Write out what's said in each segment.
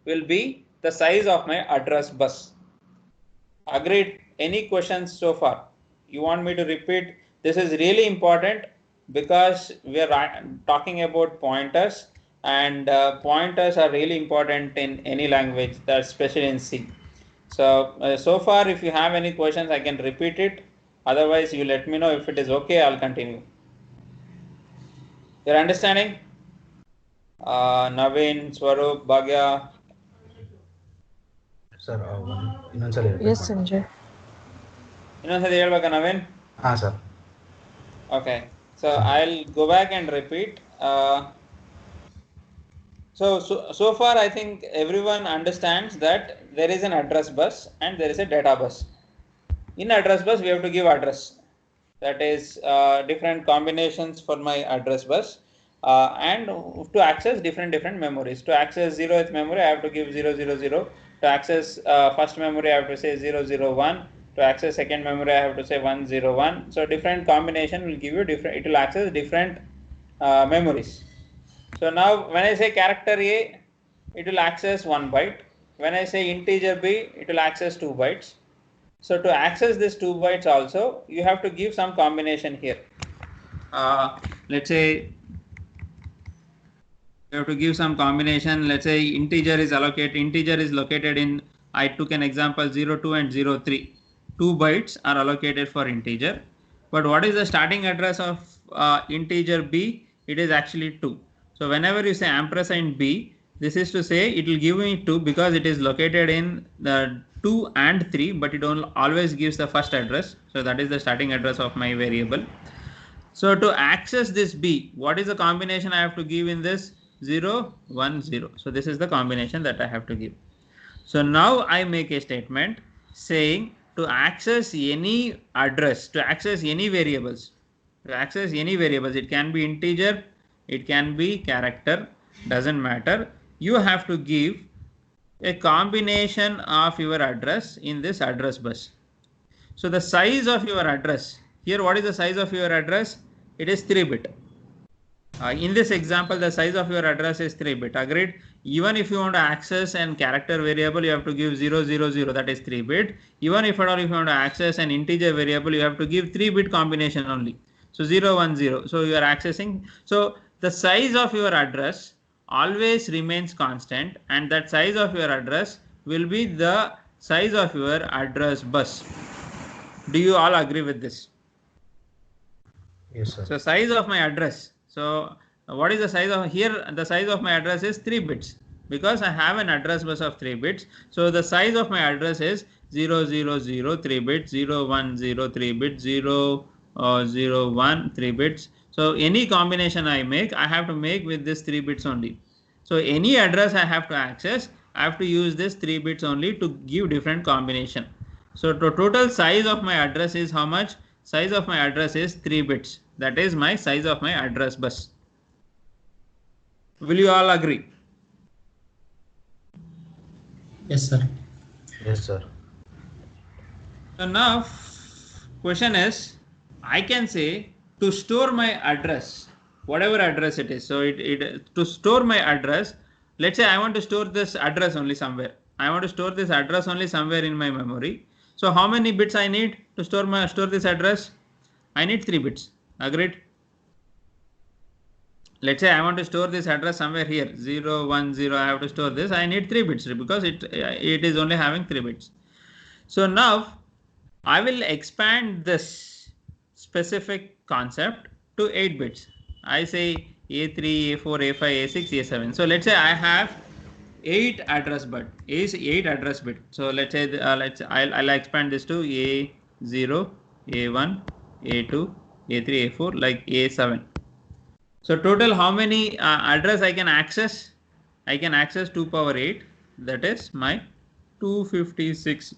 will be the size of my address bus. Agreed? Any questions so far? You want me to repeat? This is really important because we are talking about pointers, and pointers are really important in any language, that's especially in C. So far, if you have any questions, I can repeat it. Otherwise, you let me know. If it is okay, I'll continue. You're understanding? Naveen, Swarup, Bhagya. Sir, Yes, Sanjay. ಇನ್ನೊಂದ್ಸತಿ ಹೇಳ್ಬೇಕಾ Naveen? sir. Okay, so I'll go back and repeat. So far I think everyone understands that there is an address bus and there is a data bus. In address bus we have to give address, that is different combinations for my address bus, and to access different memories. To access 0th memory I have to give 000. To access first memory I have to say 001. To access second memory I have to say 101. So different combination will give you different, it will access different memories. So now when I say character A, it will access 1 byte. When I say integer B, it will access 2 bytes. So to access this 2 bytes also, you have to give some combination here. Let's say you have to give some combination. Let's say integer is located in, I took an example 02 and 03. 2 bytes are allocated for integer. But what is the starting address of integer B? It is actually 2. So whenever you say ampersand B, this is to say it will give me 2 because it is located in the 2 and 3, but it always gives the first address. So that is the starting address of my variable. So to access this B, what is the combination I have to give in this? 0, 1, 0. So this is the combination that I have to give. So now I make a statement saying to access any address, to access any variables, it can be integer, it can be character, doesn't matter. You have to give a combination of your address in this address bus. So the size of your address, here what is the size of your address? It is 3-bit. In this example, the size of your address is 3-bit. Agreed? Even if you want to access an character variable, you have to give 000, that is 3-bit. Even if at all if you want to access an integer variable, you have to give 3-bit combination only. So 010. So you are accessing. So the size of your address always remains constant, and that size of your address will be the size of your address bus. Do you all agree with this? Yes, sir. So size of my address. So what is the size of here? The size of my address is 3 bits because I have an address bus of 3 bits. So the size of my address is 000 3 bits, 010 3 bits, 001 3 bits. So any combination I make, I have to make with this 3 bits only. So any address I have to access, I have to use this 3 bits only to give different combination. So the total size of my address is how much? Size of my address is 3 bits. That is my size of my address bus. Will you all agree? Yes, sir. Yes, sir. So now question is, I can say to store my address, whatever address it is. So to store my address, let's say I want to store this address only somewhere. I want to store this address only somewhere in my memory. So how many bits I need to store this address? I need 3 bits. Agreed? Let's say I want to store this address somewhere here, 010. I have to store this. I need 3 bits because it is only having 3 bits. So now I will expand this specific concept to 8 bits. I say A3, A4, A5, A6, A7. So let's say I have 8 address bit. So let's say I'll expand this to A0, A1, A2, A3, A4, like A7. So total how many address I can access? I can access 2 power 8. That is my 256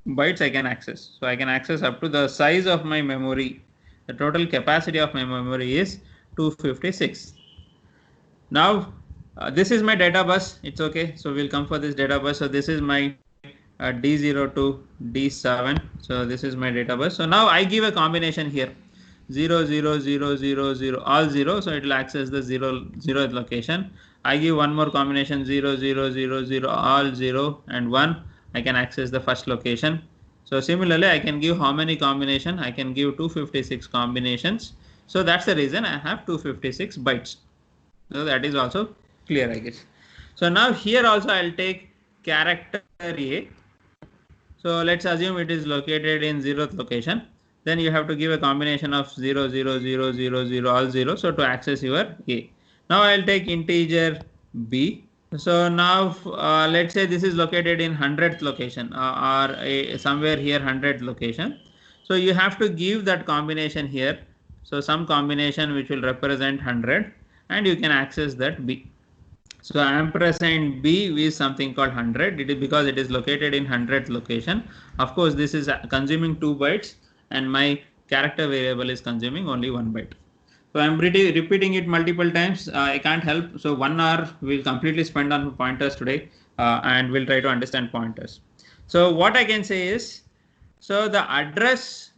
bytes I can access. So I can access up to the size of my memory. The total capacity of my memory is 256. Now this is my data bus. It's okay. So we'll come for this data bus. So this is my D0 to D7. So this is my data bus. So now I give a combination here. 0, 0, 0, 0, 0, all 0. So it will access the 0th location. I give one more combination 0, 0, 0, 0, all 0 and 1. I can access the first location. So similarly, I can give how many combination? I can give 256 combinations. So that's the reason I have 256 bytes. So that is also clear, I guess. So now here also I'll take character A. So let's assume it is located in 0th location. Then you have to give a combination of 0, 0, 0, 0, 0, all 0. So to access your A. Now I'll take integer B. So now let's say this is located in 100th location or somewhere here 100th location. So you have to give that combination here. So some combination which will represent 100 and you can access that B. So ampersand B is something called 100. It is because it is located in 100th location. Of course, this is consuming 2 bytes and my character variable is consuming only 1 byte. So I'm repeating it multiple times. I can't help. So 1 hour we'll completely spend on pointers today and we'll try to understand pointers. So what I can say is, so the address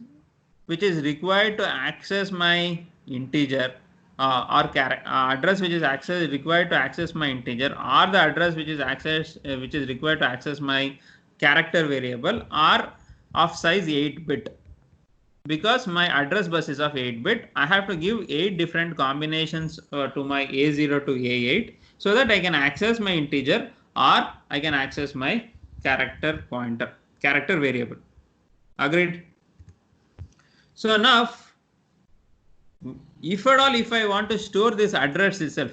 which is required to access my integer address which is required to access my integer or the address which is required to access my character variable are of size 8-bit. Because my address bus is of 8-bit, I have to give 8 different combinations to my A0 to A8 so that I can access my integer or I can access my character variable. Agreed? So now, if at all, if I want to store this address itself,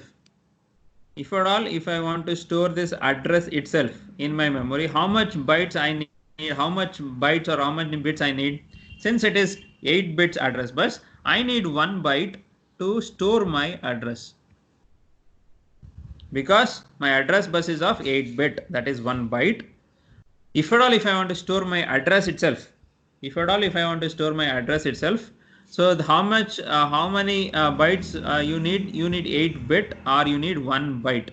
if I want to store this address itself in my memory, how much bytes I need, how much bytes or how many bits I need? Since it is 8 bits address bus, I need 1 byte to store my address. Because my address bus is of 8-bit, that is 1 byte. If at all, if I want to store my address itself, so how many bytes you need? You need 8-bit or you need 1 byte.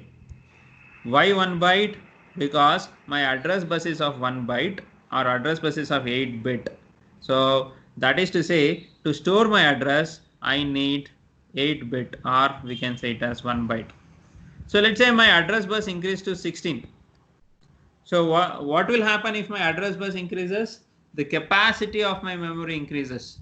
Why 1 byte? Because my address bus is of 1 byte or address bus is of 8-bit. So that is to say, to store my address, I need 8-bit or we can say it as 1 byte. So let's say my address bus increases to 16. So what will happen if my address bus increases? The capacity of my memory increases.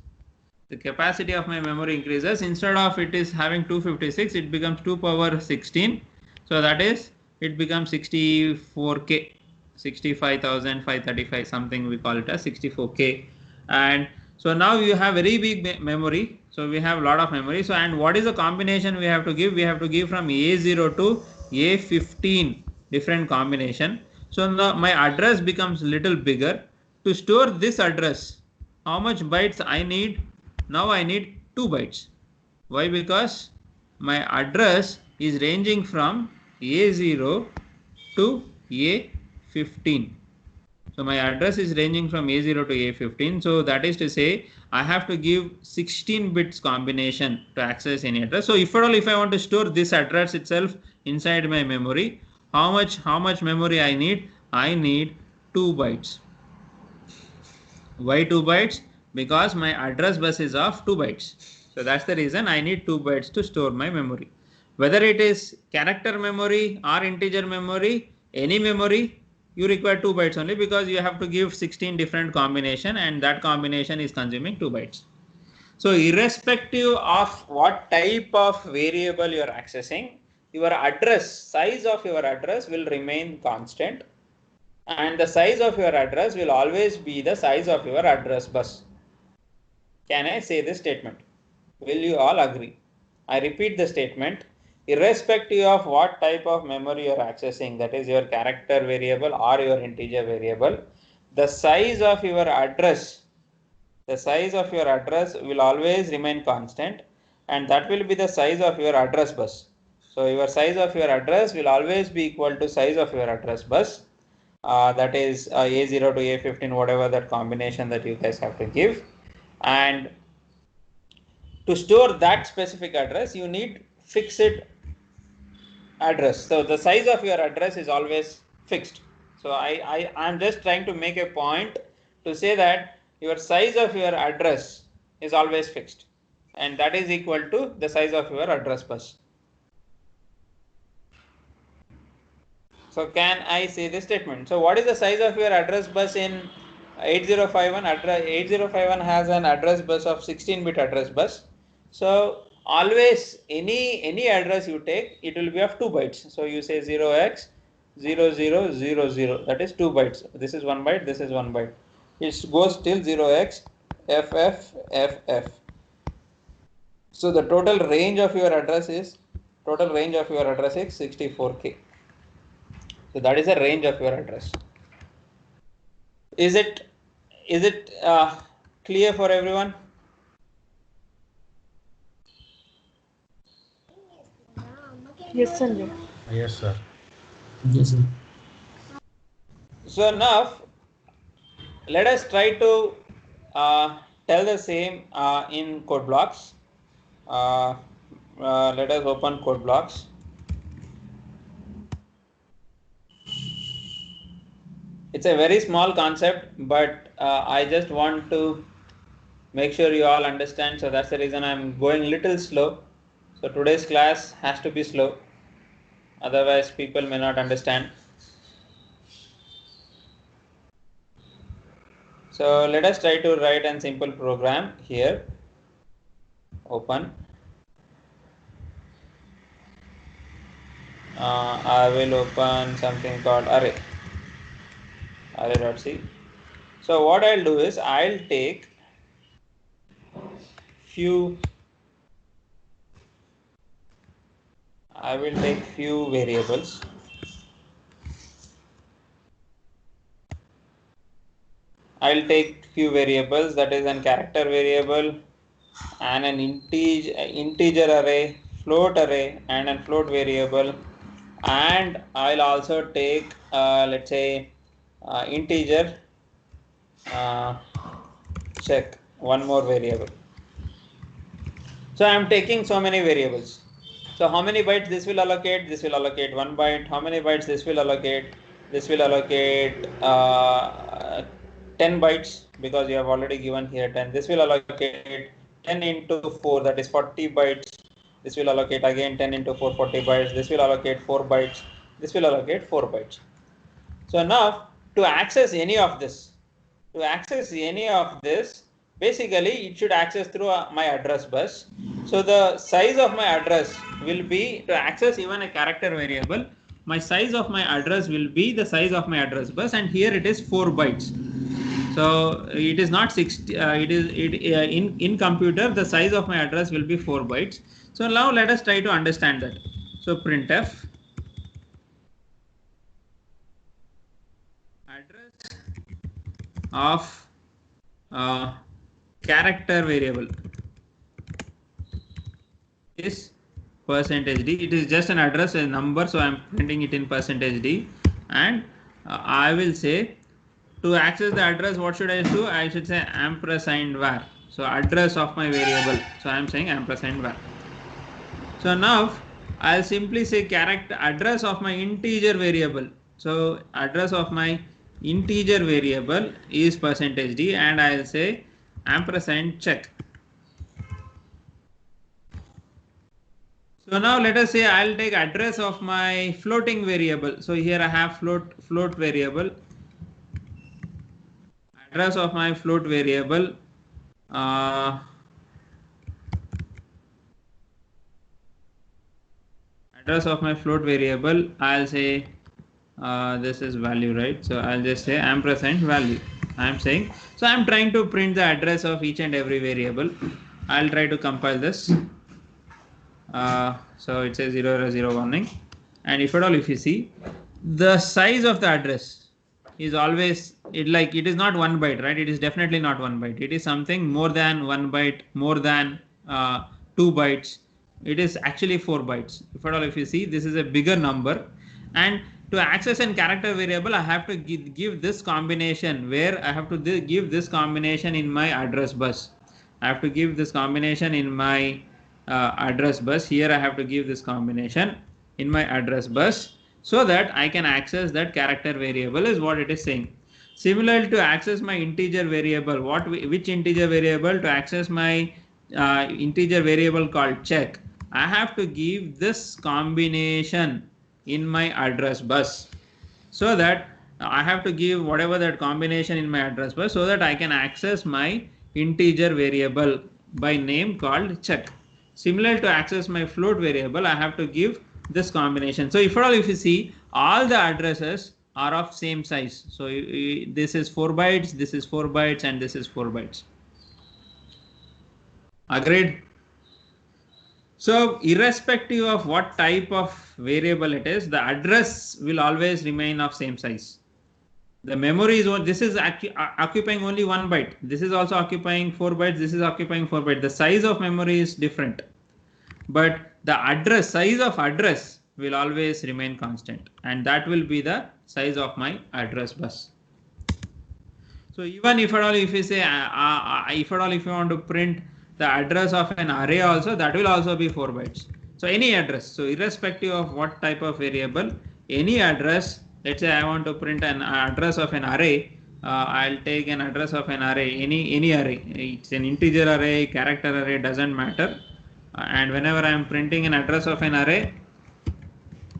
Instead of it is having 256, it becomes 2 power 16. So that is, it becomes 64K, 65,535, something we call it as 64K. And so now you have very big memory. So we have a lot of memory. So, and what is the combination we have to give? We have to give from A0 to A15 different combination. So now my address becomes little bigger. To store this address, how much bytes I need? Now I need 2 bytes. Why? Because my address is ranging from A0 to A15. So my address is ranging from A0 to A15. So that is to say, I have to give 16 bits combination to access any address. So if at all, if I want to store this address itself inside my memory, how much memory I need? I need 2 bytes. Why 2 bytes? Because my address bus is of 2 bytes. So that's the reason I need 2 bytes to store my memory. Whether it is character memory or integer memory, any memory, you require 2 bytes only because you have to give 16 different combination and that combination is consuming 2 bytes. So irrespective of what type of variable you are accessing, your address, size of your address will remain constant. And the size of your address will always be the size of your address bus. Can I say this statement? Will you all agree? I repeat the statement. Irrespective of what type of memory you are accessing, that is your character variable or your integer variable, the size of your address will always remain constant, and that will be the size of your address bus. So your size of your address will always be equal to size of your address bus. That is A0 to A15, whatever that combination that you guys have to give. And to store that specific address, you need fixed address. So the size of your address is always fixed. So I'm just trying to make a point to say that your size of your address is always fixed, and that is equal to the size of your address bus. So can I say this statement? So what is the size of your address bus in 8051? 8051 has an address bus of 16-bit address bus. So always any address you take, it will be of 2 bytes. So you say 0x0000, that is 2 bytes. This is 1 byte, this is 1 byte. It goes till 0xFFFF. So the total range of your address is 64K. So that is the range of your address. Is it clear for everyone? Yes, Sanjay. Yes, sir. Yes, sir. So now let us try to tell the same in code blocks. Let us open code blocks. It's a very small concept, but I just want to make sure you all understand. So that's the reason I'm going little slow. So today's class has to be slow. Otherwise, people may not understand. So let us try to write a simple program here. Open. I will open something called array. Array.c. So what I'll do is I'll take few variables. I'll take few variables, that is a character variable and an integer array, float array and a float variable, and I'll also take let's say integer check, one more variable. So I'm taking so many variables. So how many bytes this will allocate? This will allocate 1 byte. How many bytes this will allocate? This will allocate 10 bytes, because you have already given here 10. This will allocate 10 into 4, that is 40 bytes. This will allocate again 10 into 4, 40 bytes. This will allocate 4 bytes. This will allocate 4 bytes. So now to access any of this, basically it should access through my address bus. So the size of my address will be, to access even a character variable, my size of my address will be the size of my address bus, and here it is 4 bytes. So it is not 60. In computer the size of my address will be 4 bytes. So now let us try to understand that. So printf address of character variable is %d. It is just an address, a number, so I'm printing it in %d, and I will say, to access the address, what should I do? I should say &var. So address of my variable. So I'm saying &var. So now I'll simply say character address of my integer variable. So address of my integer variable is %d, and I'll say &check. So now let us say I'll take address of my floating variable. So here I have float variable. Address of my float variable, I'll say this is value, right? So I'll just say &value. I'm saying, so I'm trying to print the address of each and every variable. I'll try to compile this. So it says 0 warning, and if you see, the size of the address is always, it is not 1 byte, right? It is definitely not 1 byte. It is something more than 1 byte, more than 2 bytes. It is actually 4 bytes. If you see, this is a bigger number, and to access a character variable, I have to give this combination, where I have to give this combination in my address bus. I have to give this combination in my address bus. Here I have to give this combination in my address bus, so that I can access that character variable, is what it is saying. Similarly, to access my integer variable, which integer variable? To access my integer variable called check, I have to give this combination in my address bus. so that I have to give whatever that combination in my address bus so that I can access my integer variable by name called check. Similar to access my float variable, I have to give this combination. So if at all, if you see, all the addresses are of same size. So this is 4 bytes, this is 4 bytes, and this is 4 bytes. Agreed? So irrespective of what type of variable it is, the address will always remain of same size. The memory is this is occupying only 1 byte. This is also occupying 4 bytes. This is occupying 4 bytes. The size of memory is different, but the address size of address will always remain constant, and that will be the size of my address bus. So even if at all, if you say if at all, if you want to print the address of an array also, that will also be 4 bytes. So any address. So irrespective of what type of variable, any address. Let's say I want to print an address of an array. I'll take an address of an array, any array. It's an integer array, character array, doesn't matter. And whenever I am printing an address of an array,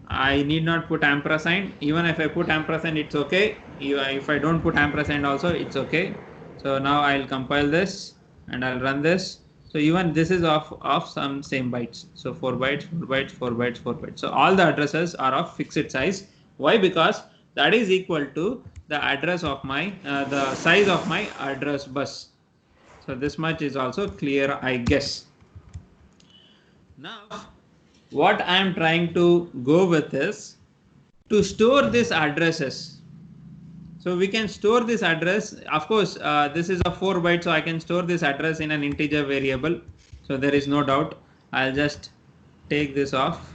I need not put ampersand. Even if I put ampersand, it's okay. If I don't put ampersand also, it's okay. So now I'll compile this and I'll run this. So even this is of some same bytes. So 4 bytes, 4 bytes, 4 bytes, 4 bytes. So all the addresses are of fixed size. Why? Because that is equal to the address of my the size of my address bus. So this much is also clear, I guess. Now what I am trying to go with is to store these addresses. So we can store this address. Of course, this is a 4 byte, so I can store this address in an integer variable. So there is no doubt. I'll just take this off.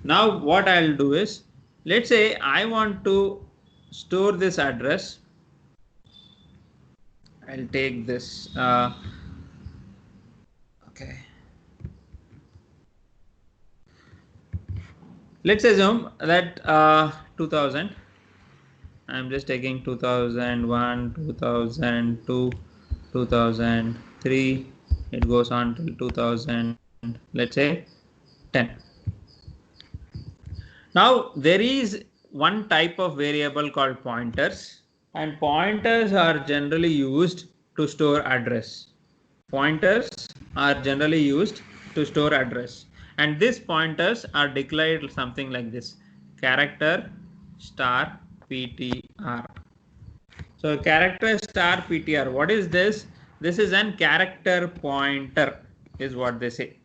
Now what I'll do is, let's say I want to store this address. I'll take this. Okay. Let's assume that 2000. I'm just taking 2001, 2002, 2003. It goes on till 2000. Let's say 10. Now there is one type of variable called pointers, and pointers are generally used to store address. Pointers are generally used to store address, and these pointers are declared something like this: character star PTR. So character star PTR, what is this? This is an character pointer is what they say.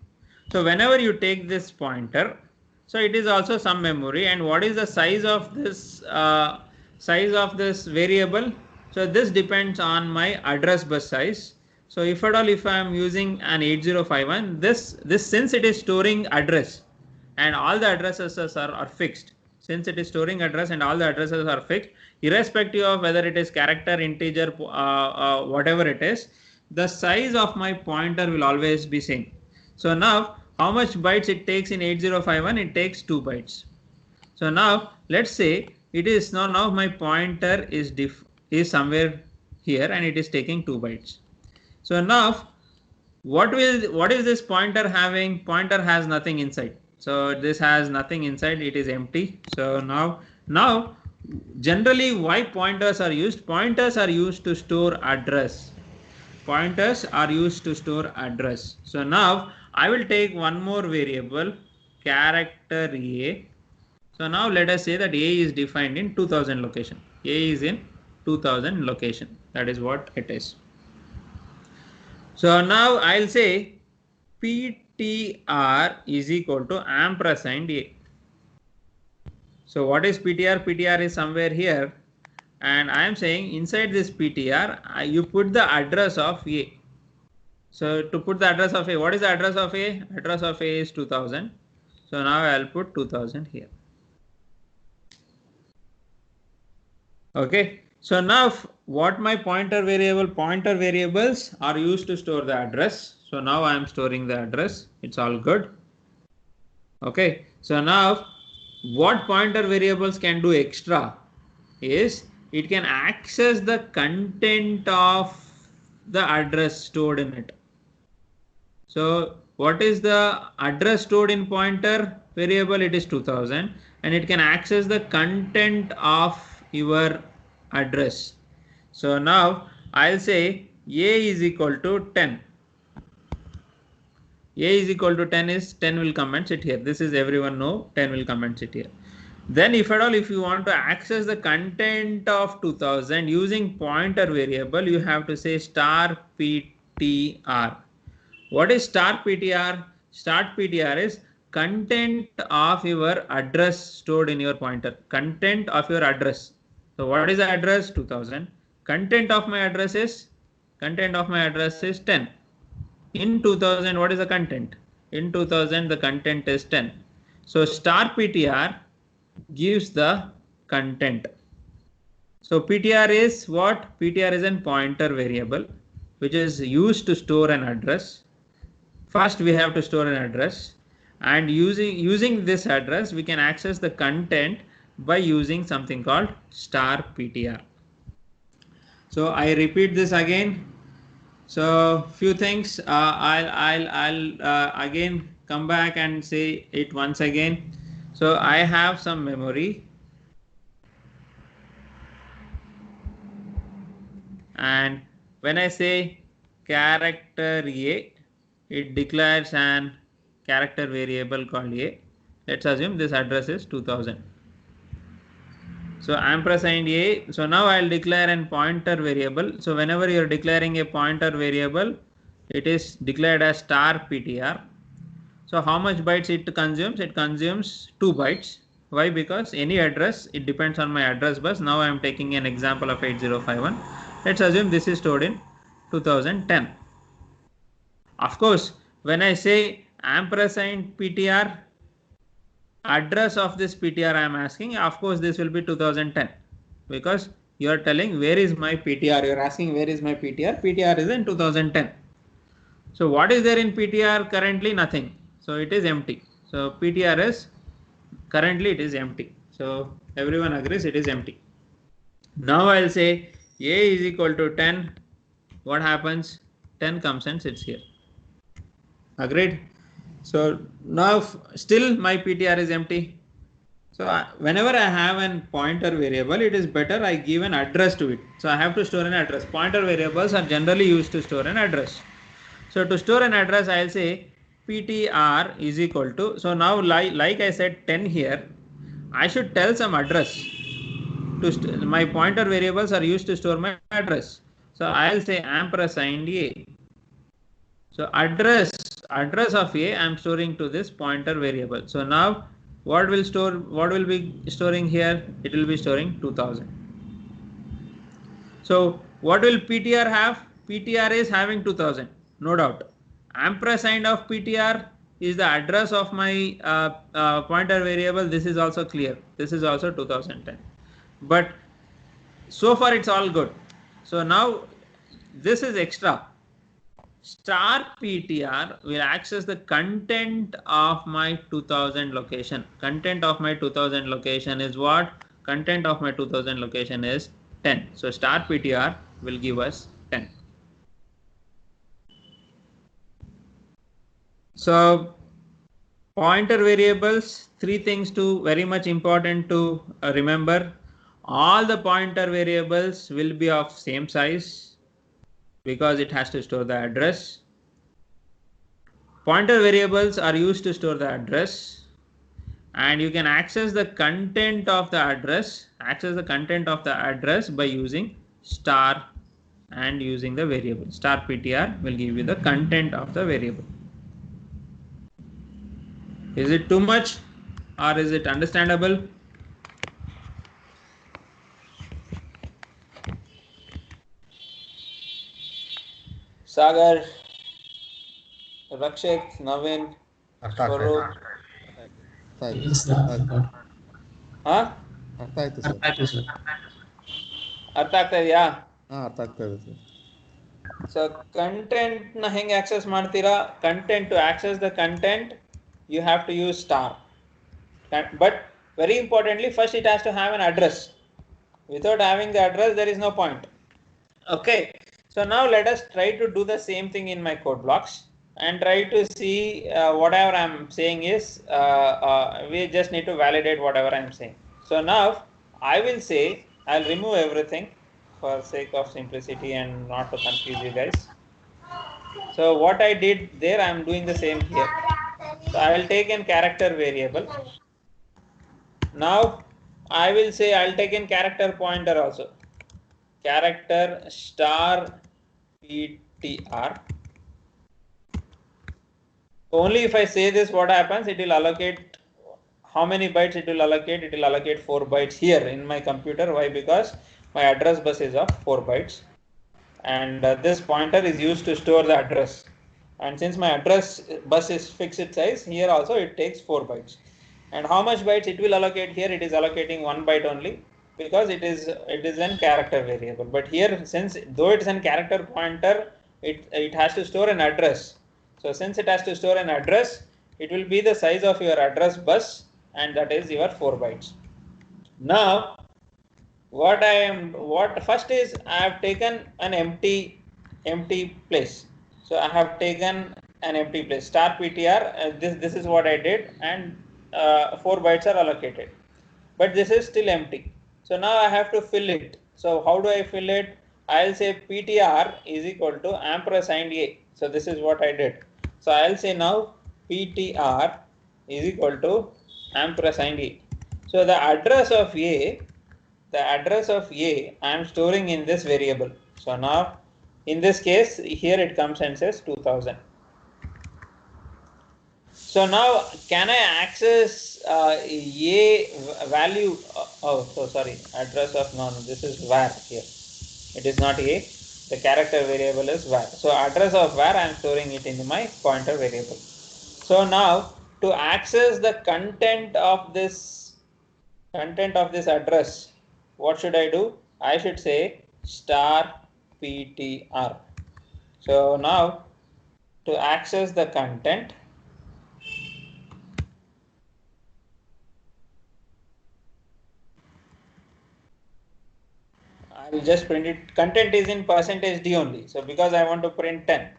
So whenever you take this pointer, so it is also some memory, and what is the size of this variable? So this depends on my address bus size. So if at all, if I am using an 8051, this since it is storing address and all the addresses are fixed, since it is storing address and all the addresses are fixed, irrespective of whether it is character, integer, whatever it is, the size of my pointer will always be same. So now how much bytes it takes in 8051? It takes 2 bytes. So now let's say it is now my pointer is somewhere here and it is taking 2 bytes. So now what is this pointer having? Pointer has nothing inside. So this has nothing inside, it is empty. So now generally why pointers are used? Pointers are used to store address. Pointers are used to store address. So now I will take one more variable, character A. So now let us say that A is defined in 2000 location. A is in 2000 location. That is what it is. So now I'll say PTR is equal to ampersand A. So what is PTR? PTR is somewhere here, and I am saying inside this PTR you put the address of A. So to put the address of A, what is the address of A? Address of A is 2000. So now I'll put 2000 here. Okay. So now what my pointer variables are used to store the address. So now I am storing the address. It's all good. Okay. So now what pointer variables can do extra is it can access the content of the address stored in it. So what is the address stored in pointer variable? It is 2000. and it can access the content of your address. So now I'll say A is equal to 10. A is equal to 10 is 10 will come and sit here. This is everyone know 10 will come and sit here. Then if at all, if you want to access the content of 2000 using pointer variable, you have to say star PTR. What is star PTR? Star PTR is content of your address stored in your pointer. Content of your address. So what is the address? 2000. Content of my address is 10. In 2000, what is the content? In 2000, the content is 10. So star PTR gives the content. So PTR is what? PTR is a pointer variable which is used to store an address. First we have to store an address, and using this address we can access the content by using something called star PTR. So I repeat this again. So few things, I'll again come back and say it once again. So I have some memory, and when I say character A, it declares an character variable called A. Let's assume this address is 2000. So ampersand A. So now I'll declare an pointer variable. So whenever you're declaring a pointer variable, it is declared as star PTR. So how much bytes it consumes? It consumes 2 bytes. Why? Because any address, it depends on my address bus. Now I am taking an example of 8051. Let's assume this is stored in 2010. Of course, when I say ampersand PTR, address of this PTR I am asking, of course this will be 2010, because you are telling where is my PTR, you are asking where is my PTR, PTR is in 2010. So what is there in PTR currently? Nothing. So it is empty. So PTR is currently it is empty. So everyone agrees it is empty. Now I'll say A is equal to 10. What happens? 10 comes and sits here. Agreed? So now still my PTR is empty. So whenever I have a pointer variable, it is better I give an address to it. So I have to store an address. Pointer variables are generally used to store an address. So to store an address, I'll say PTR is equal to, so now like I said 10 here, I should tell some address. My pointer variables are used to store my address. So I'll say ampersand A. So address of A I am storing to this pointer variable. So now what will be storing here? It will be storing 2000. So what will PTR have? PTR is having 2000, no doubt. Ampersand of PTR is the address of my pointer variable. This is also clear. This is also 2010. But so far it's all good. So now this is extra. Star PTR will access the content of my 2000 location. Content of my 2000 location is what? Content of my 2000 location is 10. So star PTR will give us 10. So pointer variables, 3 things to very much important to remember. All the pointer variables will be of same size, because it has to store the address. Pointer variables are used to store the address, and you can access the content of the address, by using star and using the variable. Star PTR will give you the content of the variable. Is it too much or is it understandable? Sagar, Rakshit, Navin, Swaroop. Huh? ಅರ್ಥ ಆಗ್ತಾ ಇದೆಯಾ? So content na ಹೆಂಗೆ access ಮಾಡ್ತೀರಾ? Content, to access the content you have to use star. But very importantly, first it has to have an address. Without having the address, there is no point. Okay. So now let us try to do the same thing in my code blocks. and try to see whatever I'm saying is, we just need to validate whatever I'm saying. So now I will say, I'll remove everything for sake of simplicity and not to confuse you guys. So what I did there, I'm doing the same here. So I will take an character variable. Now I will say I'll take in character pointer also. Character star PTR. Only if I say this, what happens? It will allocate how many bytes it will allocate? It will allocate 4 bytes here in my computer. Why? Because my address bus is of 4 bytes. And this pointer is used to store the address. And since my address bus is fixed size, here also it takes 4 bytes. And how much bytes it will allocate here? It is allocating 1 byte only, because it is an character variable. But here, since though it is an character pointer, it has to store an address. So since it has to store an address, it will be the size of your address bus, and that is your 4 bytes. Now what first is, I have taken an empty place. So I have taken an empty place, star PTR. This is what I did, and 4 bytes are allocated, but this is still empty. So now I have to fill it. So how do I fill it? I'll say PTR is equal to ampersand A. So this is what I did. So I'll say now PTR is equal to ampersand A. So the address of A I am storing in this variable. So now in this case, here it comes and says 2000. So now can I access A value? Address of, no, this is var here. It is not A. The character variable is var. So address of var, I am storing it in my pointer variable. So now to access the content of this address, what should I do? I should say star PTR. So now to access the content, I will just print it. Content is in %d only. So because I want to print 10.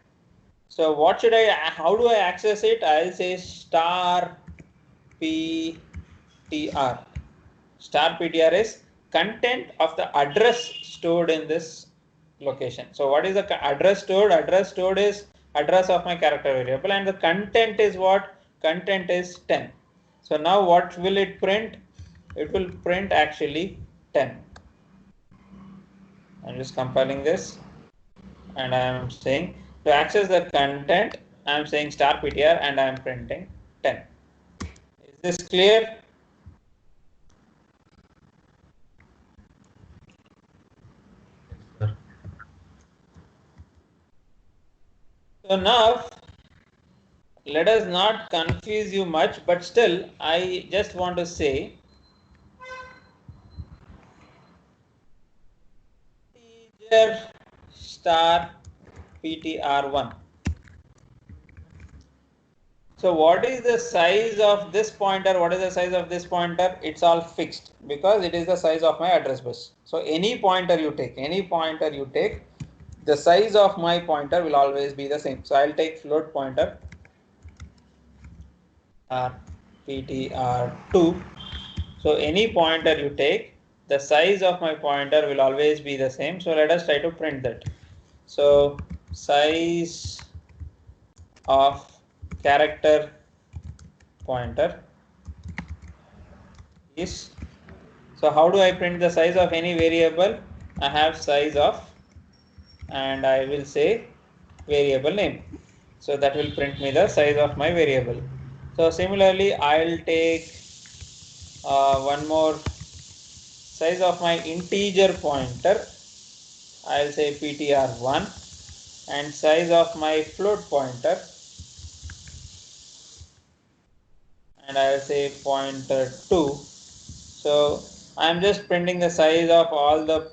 So what should how do I access it? I'll say star PTR. Star PTR is content of the address stored in this location. So what is the address stored? Address stored is address of my character variable, and the content is what? Content is 10. So now what will it print? It will print actually 10. I'm just compiling this, and I am saying to access the content, I am saying star PTR, and I am printing 10. Is this clear? So now let us not confuse you much, but still I just want to say integer star PTR1. So what is the size of this pointer? What is the size of this pointer? It's all fixed because it is the size of my address bus. So any pointer you take, the size of my pointer will always be the same. So I'll take float pointer PTR2. So any pointer you take, the size of my pointer will always be the same. So let us try to print that. So size of character pointer is, so how do I print the size of any variable? I have size of, and I will say variable name. So that will print me the size of my variable. So similarly, I'll take one more, size of my integer pointer. I'll say PTR1, and size of my float pointer, and I'll say pointer2. So I'm just printing the size of all the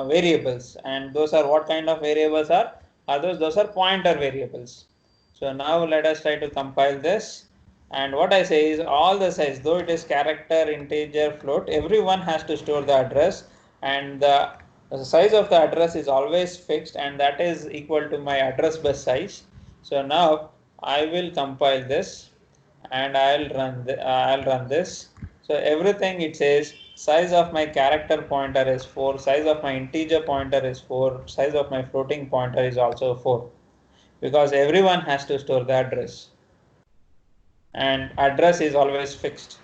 variables, and those are what kind of variables are those? Those are pointer variables. So now let us try to compile this, and what I say is all the size, though it is character, integer, float, everyone has to store the address, and the size of the address is always fixed, and that is equal to my address bus size. So now I will compile this and I'll run this. So everything it says size of my character pointer is 4, size of my integer pointer is 4, size of my floating pointer is also 4, because everyone has to store the address, and address is always fixed,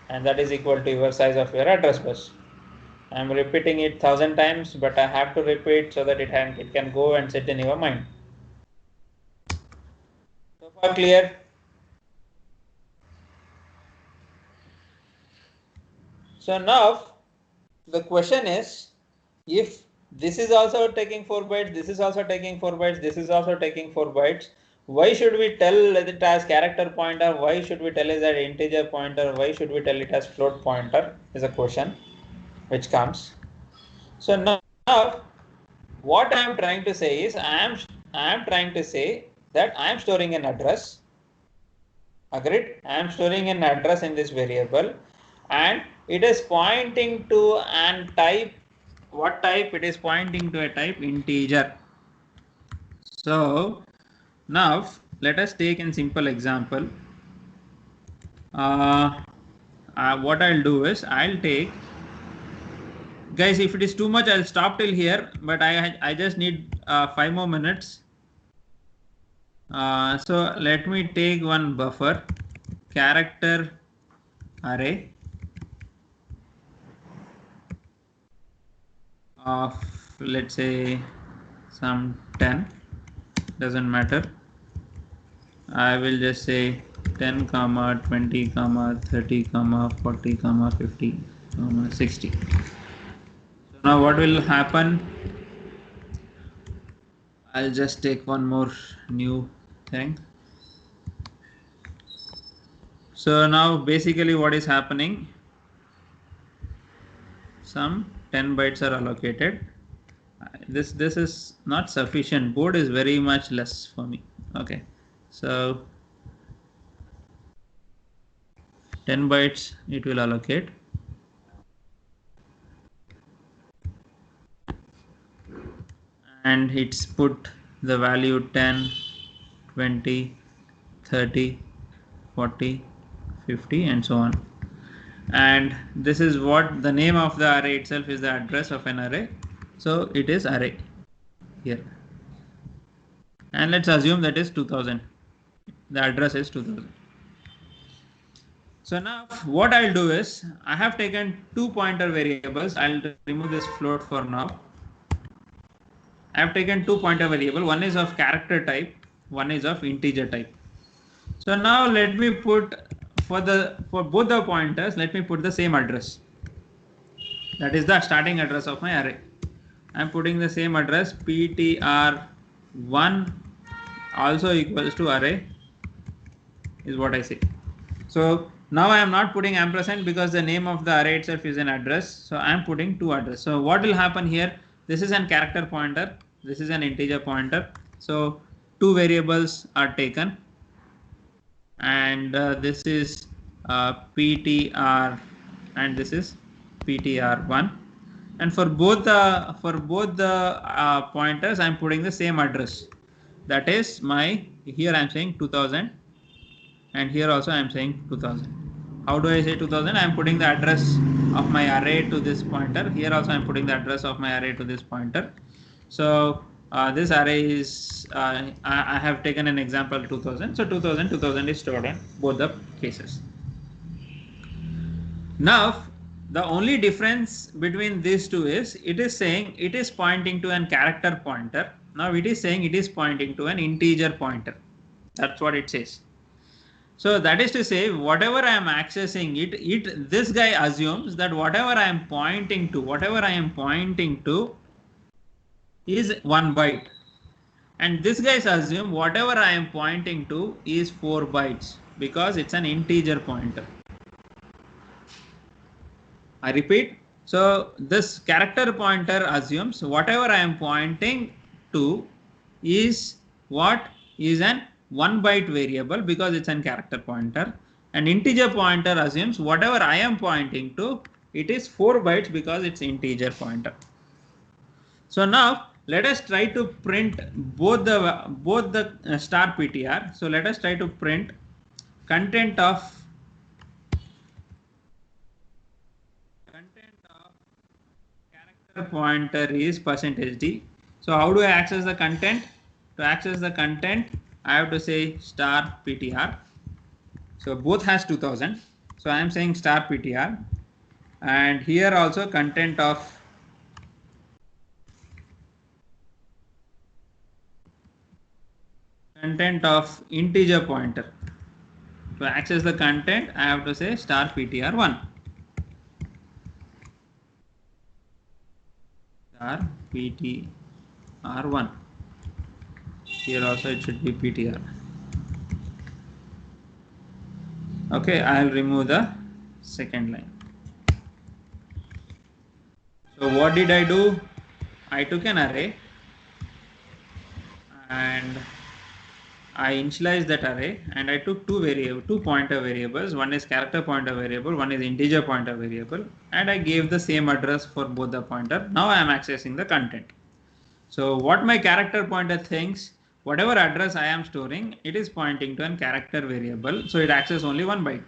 and that is equal to your size of your address bus. I'm repeating it 1000 times, but I have to repeat so that it can go and sit in your mind. So far clear? So now the question is, if this is also taking 4 bytes, this is also taking 4 bytes, this is also taking 4 bytes, why should we tell it as character pointer? Why should we tell it as integer pointer? Why should we tell it as float pointer? Is a question which comes. So now what I am trying to say is, I am trying to say that I am storing an address. Agreed? I am storing an address in this variable, and it is pointing to an type. What type? It is pointing to a type integer. So now let us take a simple example. What I'll do is, I'll take, guys, if it is too much I'll stop till here, but I just need 5 more minutes. So let me take one buffer, character array of, let's say, some 10, doesn't matter. I will just say 10 comma 20 comma 30 comma 40 comma 50 comma 60. So now what will happen? I'll just take one more new thing. So now basically what is happening, some 10 bytes are allocated. This is not sufficient. Board is very much less for me. Okay, so 10 bytes it will allocate. And it's put the value 10, 20, 30, 40, 50 and so on. And this is what the name of the array itself is, the address of an array. So it is array here. And let's assume that is 2000. The address is 2000. So now what I'll do is, I have taken 2 pointer variables. I'll remove this float for now. I have taken 2 pointer variable. One is of character type, one is of integer type. So now let me put, for both the pointers, let me put the same address. That is the starting address of my array. I'm putting the same address, ptr1 also equals to array, is what I say. So now I am not putting ampersand because the name of the array itself is an address. So I am putting 2 address. So what will happen here? This is an character pointer. This is an integer pointer. So 2 variables are taken, and this is ptr and this is ptr1. And for both the pointers, I'm putting the same address. That is my, here I'm saying 2000, and here also I'm saying 2000. How do I say 2000? I'm putting the address of my array to this pointer. Here also I'm putting the address of my array to this pointer. So this array is, I have taken an example 2000. So 2000 is stored in both the cases. Now the only difference between these two is, it is saying it is pointing to an character pointer. Now it is saying it is pointing to an integer pointer. That's what it says. So that is to say, whatever I am accessing this guy assumes that whatever I am pointing to is 1 byte. And this guy assumes whatever I am pointing to is 4 bytes because it's an integer pointer. I repeat. So this character pointer assumes whatever I am pointing to is what is an 1 byte variable because it's an character pointer. An integer pointer assumes whatever I am pointing to, it is 4 bytes because it's integer pointer. So now let us try to print both the star PTR. So let us try to print content of character pointer is %d. So how do I access the content? To access the content, I have to say star PTR. So both has 2000. So I am saying star PTR, and here also content of integer pointer. To access the content, I have to say star PTR1. Star PTR1. Here also it should be PTR. Okay, I'll remove the second line. So what did I do? I took an array and I initialized that array, and I took two pointer variables. One is character pointer variable, one is integer pointer variable, and I gave the same address for both the pointer. Now I am accessing the content. So what my character pointer thinks, whatever address I am storing, it is pointing to a character variable, so it accesses only 1 byte.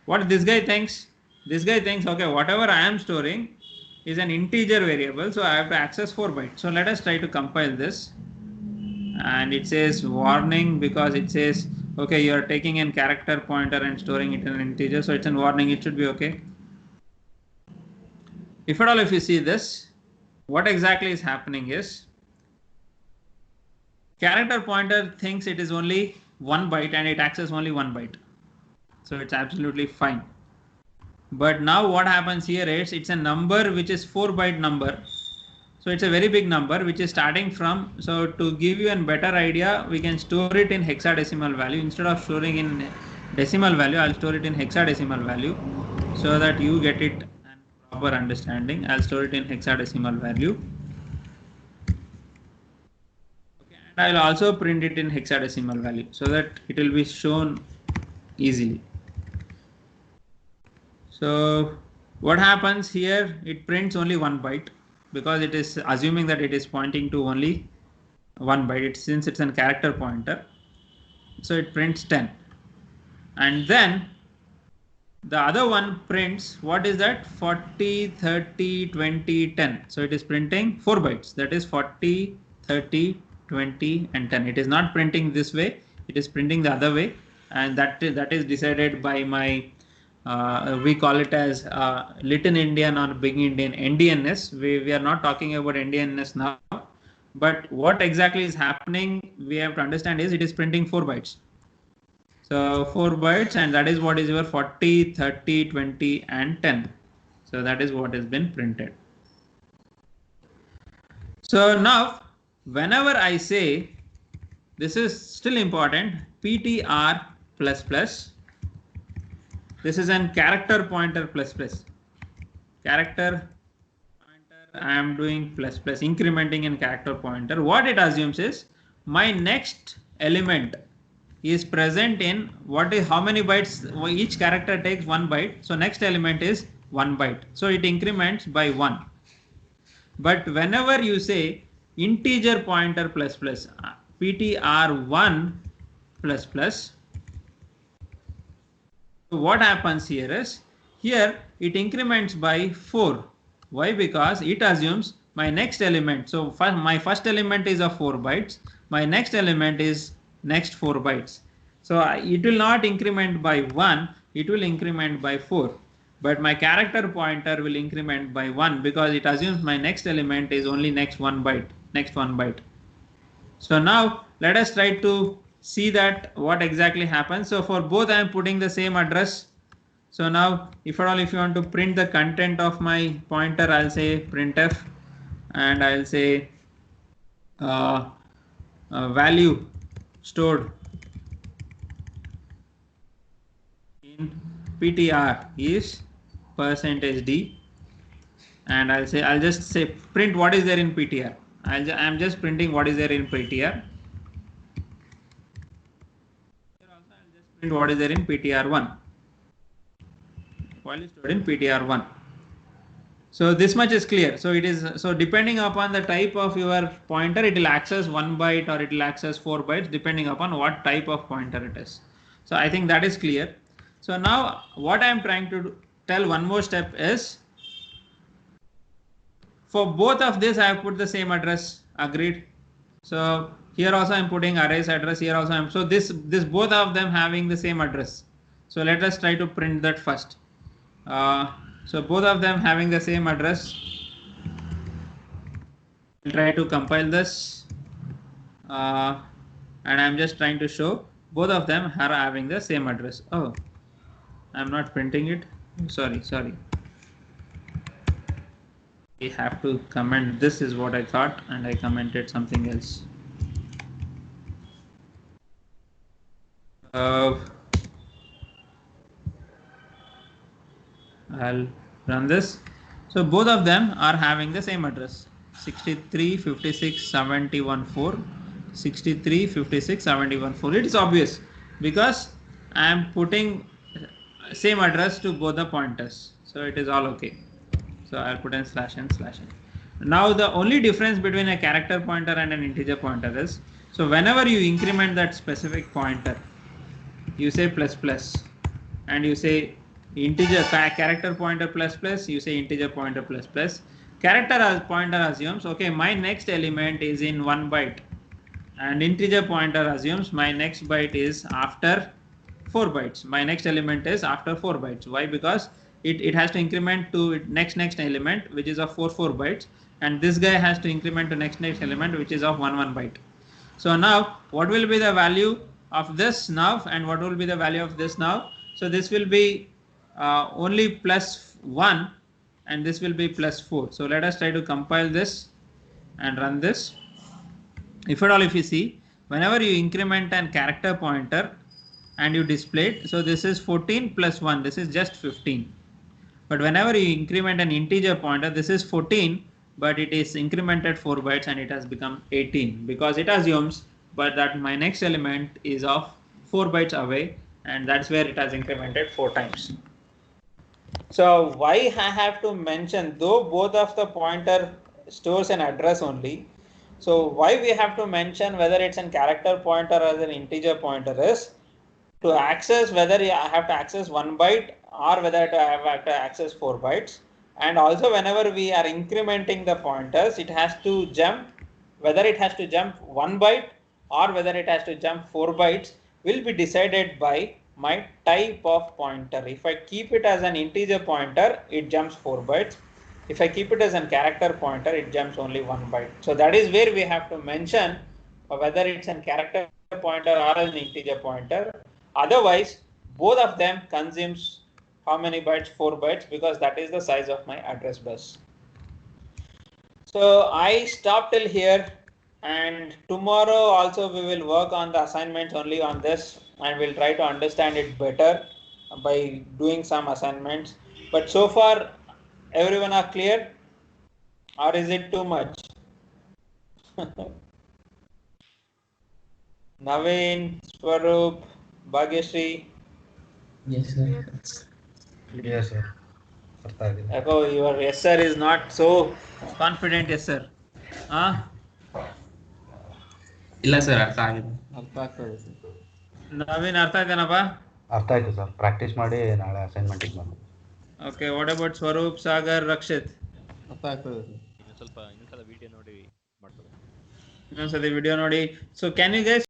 What this guy thinks? This guy thinks, okay, whatever I am storing is an integer variable, so I have to access 4 bytes. So let us try to compile this. And it says warning, because it says, okay, you are taking a character pointer and storing it in an integer, so it's a warning. It should be okay. If at all, if you see this, what exactly is happening is character pointer thinks it is only 1 byte and it accesses only 1 byte. So it's absolutely fine. But now what happens here is it's a number which is 4 byte number. So it's a very big number which is starting from, so to give you a better idea, we can store it in hexadecimal value. Instead of storing in decimal value, I'll store it in hexadecimal value so that you get it and proper understanding. I'll store it in hexadecimal value. Okay, and I'll also print it in hexadecimal value so that it will be shown easily. So what happens here, it prints only 1 byte. Because it is assuming that it is pointing to only 1 byte, since it's a character pointer, so it prints 10. And then the other one prints, what is that? 40, 30, 20, 10. So it is printing 4 bytes. That is 40, 30, 20, and 10. It is not printing this way. It is printing the other way, and that is decided by my we call it as Little Endian or Big Endian, NDNS. We are not talking about NDNS now, but what exactly is happening, we have to understand is it is printing 4 bytes. So 4 bytes, and that is what is your 40, 30, 20, and 10. So that is what has been printed. So now, whenever I say, this is still important, PTR plus plus, this is an character pointer plus plus. Character pointer, I am doing plus plus, incrementing in character pointer. What it assumes is my next element is present in what is how many bytes, each character takes 1 byte. So next element is 1 byte. So it increments by 1. But whenever you say integer pointer plus plus, PTR1 plus plus, so what happens here is, here it increments by 4. Why? Because it assumes my next element. So my first element is of 4 bytes. My next element is next 4 bytes. So it will not increment by 1. It will increment by 4. But my character pointer will increment by 1 because it assumes my next element is only next 1 byte. Next 1 byte. So now let us try to see that what exactly happens. So for both I am putting the same address. So now if at all, if you want to print the content of my pointer, I'll say printf, and I'll say value stored in PTR is %d, and I'll just say print what is there in PTR. I'm just printing what is there in PTR. Print what is there in PTR1. File is stored in PTR1. So this much is clear. So it is, so depending upon the type of your pointer, it will access 1 byte or it will access 4 bytes depending upon what type of pointer it is. So I think that is clear. So now what I am trying to tell one more step is, for both of this I have put the same address. Agreed? So here also I am putting arrays address, here also I am, so this both of them having the same address. So let us try to print that first. So both of them having the same address. I'll try to compile this, and I'm just trying to show both of them are having the same address. Oh, I'm not printing it. Sorry. We have to comment. This is what I thought, and I commented something else. I'll run this. So both of them are having the same address, 635671.4, 635671.4. It is obvious because I am putting same address to both the pointers, so it is all okay. So I'll put in /n/n. Now the only difference between a character pointer and an integer pointer is, so whenever you increment that specific pointer, you say ++, and you say integer character pointer ++, you say integer pointer ++. Character pointer assumes, okay, my next element is in 1 byte, and integer pointer assumes my next byte is after 4 bytes. My next element is after 4 bytes. Why? Because it has to increment to next element, which is of 4 bytes, and this guy has to increment to next element, which is of 1 byte. So now what will be the value of this now, and what will be the value of this now? So this will be only +1, and this will be +4. So let us try to compile this and run this. If at all, if you see, whenever you increment an character pointer and you display it, so this is 14 + 1, this is just 15. But whenever you increment an integer pointer, this is 14, but it is incremented 4 bytes and it has become 18, because it assumes but that my next element is of 4 bytes away, and that's where it has incremented 4 times. So why I have to mention, though both of the pointer stores an address only, so why we have to mention whether it's a character pointer or an integer pointer is to access whether I have to access 1 byte or whether I have to access 4 bytes. And also whenever we are incrementing the pointers, it has to jump, whether it has to jump 1 byte or whether it has to jump 4 bytes will be decided by my type of pointer. If I keep it as an integer pointer, it jumps 4 bytes. If I keep it as a character pointer, it jumps only 1 byte. So that is where we have to mention whether it's a character pointer or an integer pointer. Otherwise, both of them consumes how many bytes? 4 bytes, because that is the size of my address bus. So I stop till here, and tomorrow also we will work on the assignments only on this, and we'll try to understand it better by doing some assignments. But so far, everyone are clear, or is it too much? Naveen, Swaroop, Bhagyashree. Yes, sir. Yes, sir. ಅರ್ಥ ಆಗಿದೆ. Echo, your yes sir is not so confident, yes sir. ಇಲ್ಲ sir, ಅರ್ಥ ಆಗಿದೆ. ಅರ್ಥ ಆಗ್ತದೆ sir. Naveen, ಅರ್ಥ ಆಯ್ತೇನಪ್ಪ? ಅರ್ಥ ಆಯ್ತು ಸರ್. ಪ್ರಾಕ್ಟೀಸ್ ಮಾಡಿ ನಾಳೆ ಅಸೈನ್ಮೆಂಟಿಗೆ ಬಂದು. Okay, what about Swaroop, Sagar, Rakshit? ಅರ್ಥ ಆಗ್ತದೆ ಸರ್. ಇನ್ನೊಂದ್ಸಲ ವಿಡಿಯೋ ನೋಡಿ. So can you guys